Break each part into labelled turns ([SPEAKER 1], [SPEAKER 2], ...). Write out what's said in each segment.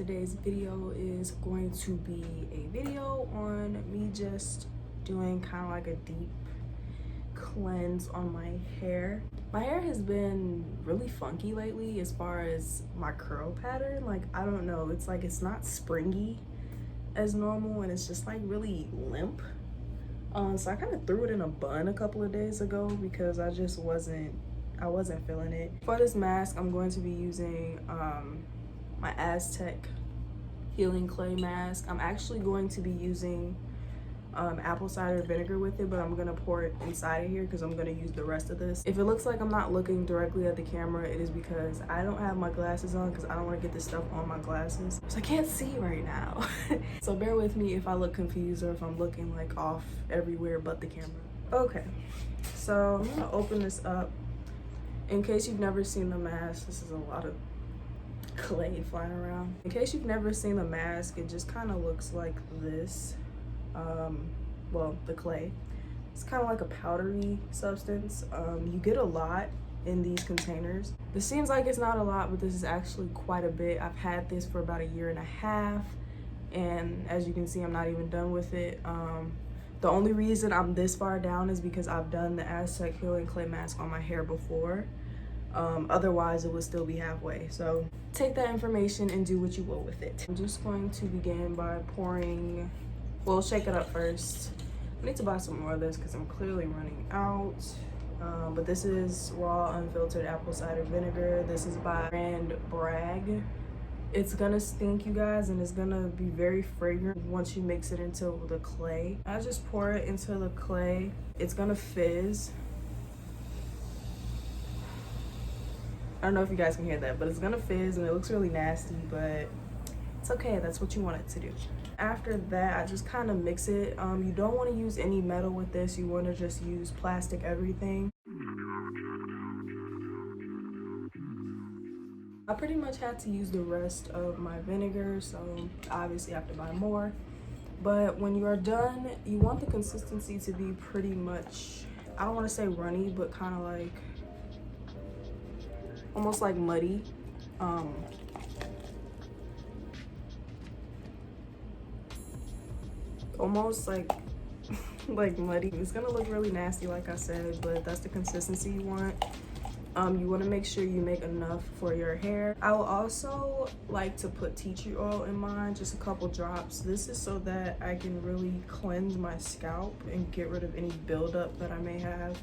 [SPEAKER 1] today's video is going to be a video on me just doing kind of like a deep cleanse on my hair. My hair has been really funky lately as far as my curl pattern. Like, I don't know, it's like it's not springy as normal and it's just like really limp. So I kind of threw it in a bun a couple of days ago because I wasn't feeling it. For this mask, I'm going to be using my Aztec healing clay mask. I'm actually going to be using apple cider vinegar with it, but I'm gonna pour it inside of here because I'm gonna use the rest of this. If it looks like I'm not looking directly at the camera, it is because I don't have my glasses on because I don't want to get this stuff on my glasses, so I can't see right now. So bear with me if I look confused or if I'm looking like off everywhere but the camera. Okay, so I'm gonna open this up. In case you've never seen the mask, this is a lot of clay flying around. In case you've never seen the mask, it just kind of looks like this. Well, the clay. It's kind of like a powdery substance. You get a lot in these containers. This seems like it's not a lot, but this is actually quite a bit. I've had this for about 1.5 years, and as you can see, I'm not even done with it. The only reason I'm this far down is because I've done the Aztec healing clay mask on my hair before. Otherwise it would still be halfway. So take that information and do what you will with it. I'm just going to begin by pouring, well, shake it up first. I need to buy some more of this because I'm clearly running out. But this is raw unfiltered apple cider vinegar. This is by brand Bragg. It's gonna stink, you guys, and it's gonna be very fragrant once you mix it into the clay. I just pour it into the clay. It's gonna fizz. I don't know if you guys can hear that, but it's gonna fizz and it looks really nasty, but it's okay, that's what you want it to do. After that, I just kind of mix it. You don't want to use any metal with this. You want to just use plastic everything. I pretty much had to use the rest of my vinegar, so I obviously have to buy more. But when you are done, you want the consistency to be pretty much, I don't want to say runny, but kind of like, almost like muddy. Almost like muddy. It's gonna look really nasty, like I said, but that's the consistency you want. You want to make sure you make enough for your hair. I will also like to put tea tree oil in mine, just a couple drops. This is so that I can really cleanse my scalp and get rid of any buildup that I may have.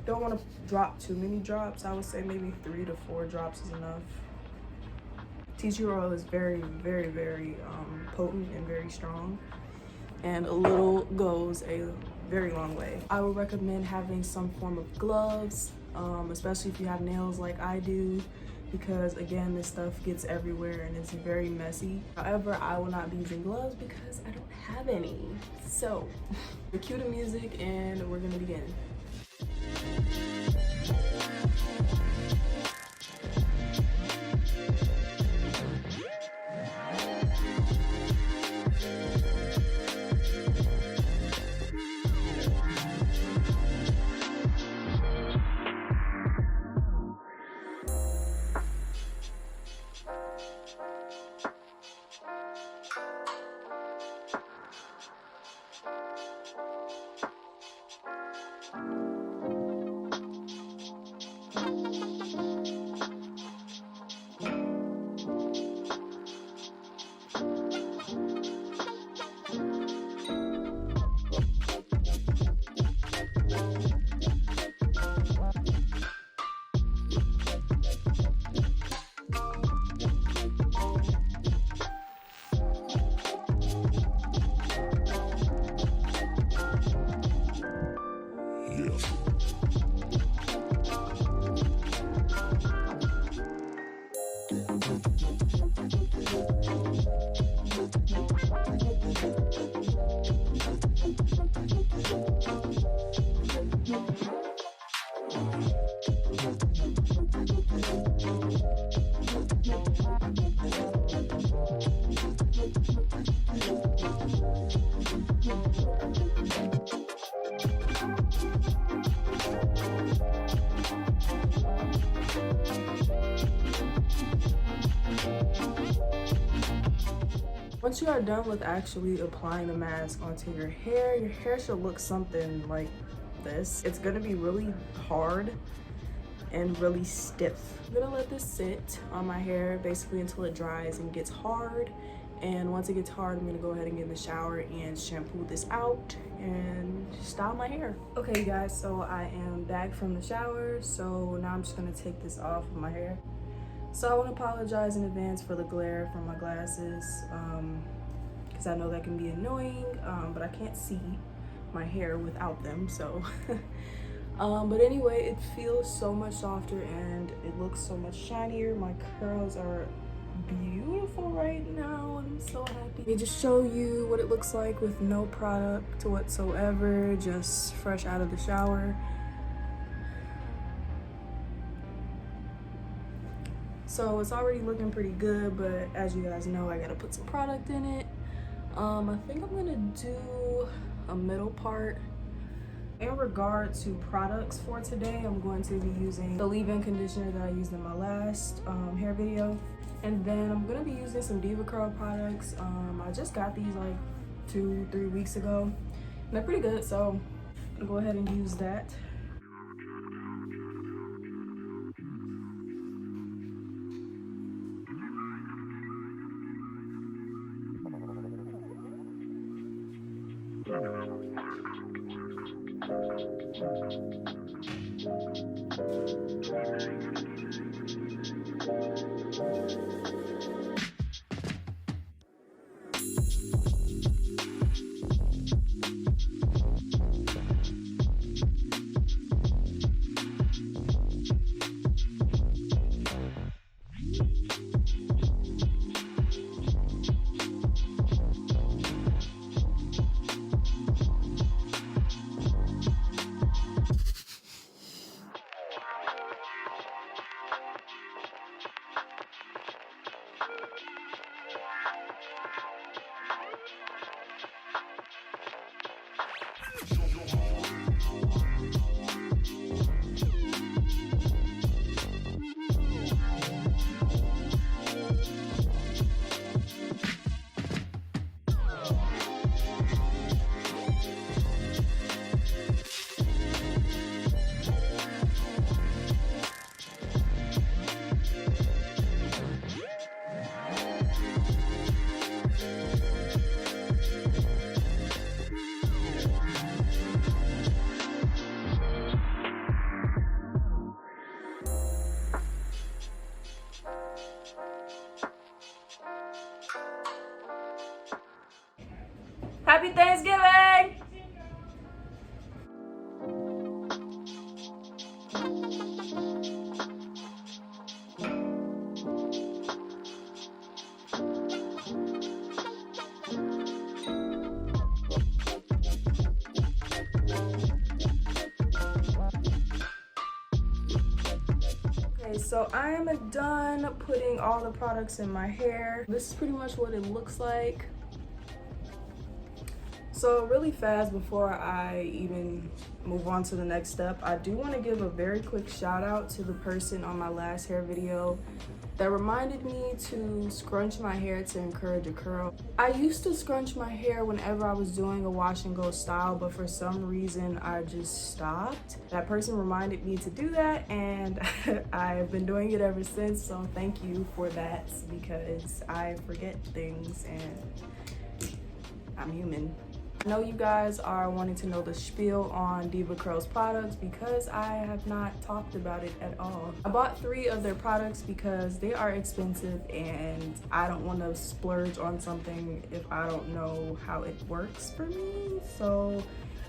[SPEAKER 1] Don't want to drop too many drops. I would say maybe 3 to 4 drops is enough. Tea tree oil is very, very, very potent and very strong, and a little goes a very long way. I would recommend having some form of gloves, especially if you have nails like I do, because again, this stuff gets everywhere and it's very messy. However, I will not be using gloves because I don't have any. So cue the music and we're gonna begin. Once you are done with actually applying the mask onto your hair should look something like this. It's gonna be really hard and really stiff. I'm gonna let this sit on my hair basically until it dries and gets hard. And once it gets hard, I'm gonna go ahead and get in the shower and shampoo this out and style my hair. Okay, you guys, so I am back from the shower. So now I'm just gonna take this off of my hair. So I wanna apologize in advance for the glare from my glasses, because I know that can be annoying, but I can't see my hair without them, so. But anyway, it feels so much softer and it looks so much shinier. My curls are beautiful right now. I'm so happy. Let me just show you what it looks like with no product whatsoever, just fresh out of the shower. So it's already looking pretty good, but as you guys know, I gotta put some product in it. I think I'm gonna do a middle part. In regard to products for today, I'm going to be using the leave-in conditioner that I used in my last hair video. And then I'm gonna be using some Diva Curl products. I just got these like 2-3 weeks ago. And they're pretty good, so I'm gonna go ahead and use that. Happy Thanksgiving! Okay, so I am done putting all the products in my hair. This is pretty much what it looks like. So really fast before I even move on to the next step, I do want to give a very quick shout out to the person on my last hair video that reminded me to scrunch my hair to encourage a curl. I used to scrunch my hair whenever I was doing a wash and go style, but for some reason I just stopped. That person reminded me to do that, and I've been doing it ever since, so thank you for that, because I forget things and I'm human. I know you guys are wanting to know the spiel on Diva Curl's products because I have not talked about it at all. I bought 3 of their products because they are expensive and I don't want to splurge on something if I don't know how it works for me. So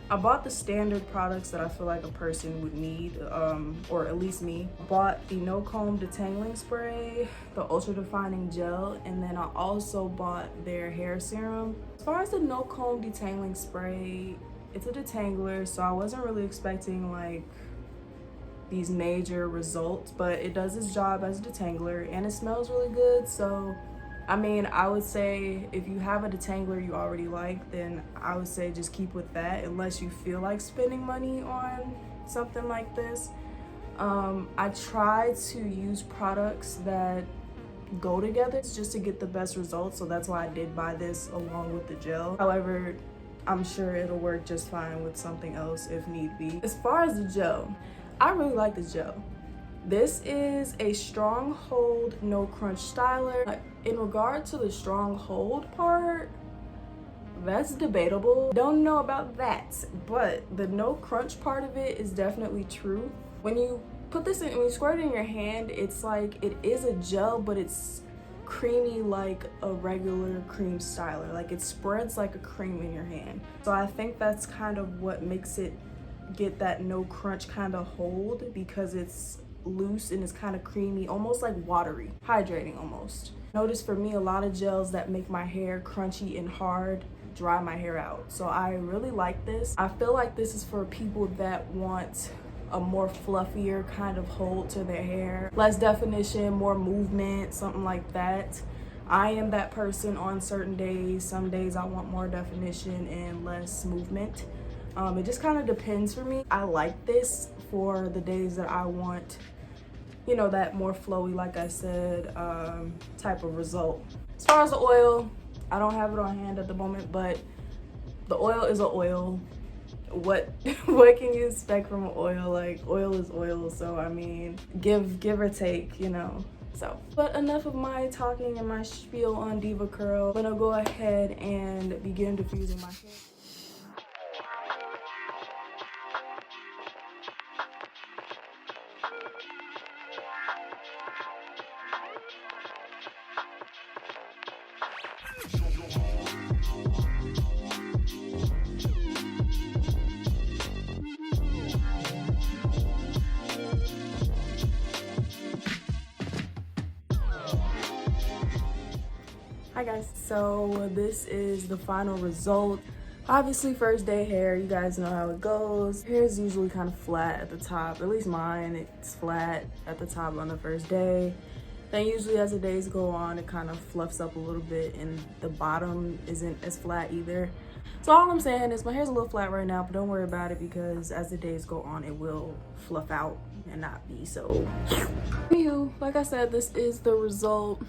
[SPEAKER 1] I bought the standard products that I feel like a person would need, or at least me. I bought the No Comb Detangling Spray, the Ultra Defining Gel, and then I also bought their hair serum. As far as the No Comb Detangling Spray, it's a detangler, so I wasn't really expecting like these major results, but it does its job as a detangler and it smells really good. So I mean, I would say if you have a detangler you already like, then I would say just keep with that unless you feel like spending money on something like this. I try to use products that go together just to get the best results. So that's why I did buy this along with the gel. However, I'm sure it'll work just fine with something else if need be. As far as the gel, I really like the gel. This is a strong hold, no crunch styler. In regard to the strong hold part, that's debatable. Don't know about that, but the no crunch part of it is definitely true. When you put this in, when you squirt it in your hand, it's like, it is a gel, but it's creamy like a regular cream styler. Like, it spreads like a cream in your hand. So I think that's kind of what makes it get that no crunch kind of hold, because it's loose and it's kind of creamy, almost like watery, hydrating almost. Notice for me, a lot of gels that make my hair crunchy and hard dry my hair out. So I really like this. I feel like this is for people that want a more fluffier kind of hold to their hair, less definition, more movement, something like that. I am that person on certain days. Some days I want more definition and less movement. It just kind of depends for me. I like this for the days that I want, you know, that more flowy, like I said, type of result. As far as the oil, I don't have it on hand at the moment, but the oil is an oil. What can you expect from an oil? Like, oil is oil, so I mean, give or take, you know. So, but enough of my talking and my spiel on Diva Curl. I'm gonna go ahead and begin diffusing my hair. Hi guys, so this is the final result. Obviously, first day hair, you guys know how it goes. Hair is usually kind of flat at the top, at least mine, it's flat at the top on the first day. Then usually as the days go on, it kind of fluffs up a little bit and the bottom isn't as flat either. So all I'm saying is my hair's a little flat right now, but don't worry about it, because as the days go on, it will fluff out and not be so. Anywho, like I said, this is the result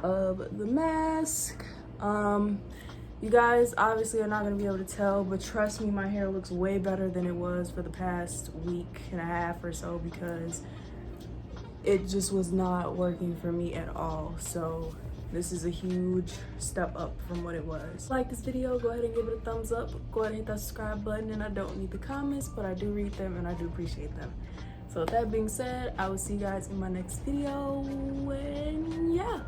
[SPEAKER 1] of the mask. You guys obviously are not going to be able to tell, but trust me, my hair looks way better than it was for the past week and a half or so, because it just was not working for me at all. So this is a huge step up from what it was. Like this video, go ahead and give it a thumbs up, go ahead and hit that subscribe button. And I don't need the comments, but I do read them and I do appreciate them. So with that being said, I will see you guys in my next video, and yeah.